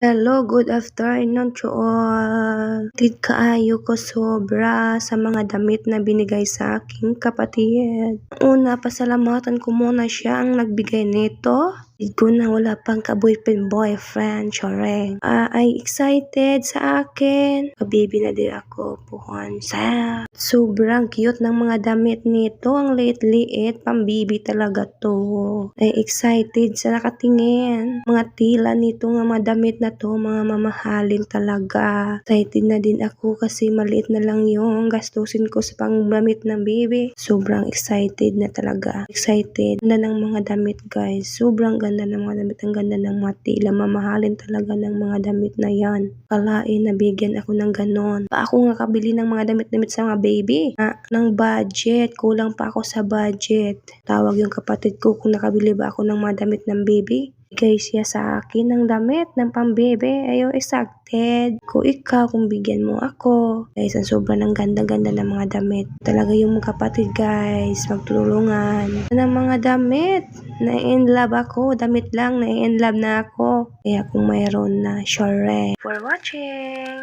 Hello, good afternoon to all. Tid kaayo ko sobra sa mga damit na binigay sa aking kapatid. Una, pasalamatan ko muna siya ang nagbigay nito. Tid ko na wala pang ka-boyfriend, choreng. Ay excited sa akin. Kabibi na din ako, puhon sa. Sobrang cute ng mga damit nito. Ang liit-liit, pambibi talaga to. Ay excited sa nakatingin. Mga tila nito nga mga damit na to, mga mamahalin talaga. Excited na din ako kasi maliit na lang yung gastusin ko sa pangdamit ng baby. Sobrang excited na talaga. Excited na ng mga damit, guys. Sobrang ganda ng mga damit. Ang ganda ng mga tila. Mamahalin talaga ng mga damit na yan. Kalain na bigyan ako ng ganon. Pa ako nga kabili ng mga damit-damit sa mga baby. Ng budget. Kulang pa ako sa budget. Tawag yung kapatid ko kung nakabili ba ako ng mga damit ng baby. Bigay siya sa akin ng damit ng pambebe. Ayo, excited ko ikaw kung bigyan mo ako. Guys, ang sobrang ng ganda-ganda ng mga damit. Talaga yung mga kapatid, guys, magtulungan. Ng mga damit. Na-in love ako. Damit lang, na-in love na ako. Kaya kung mayroon na, sure. For watching.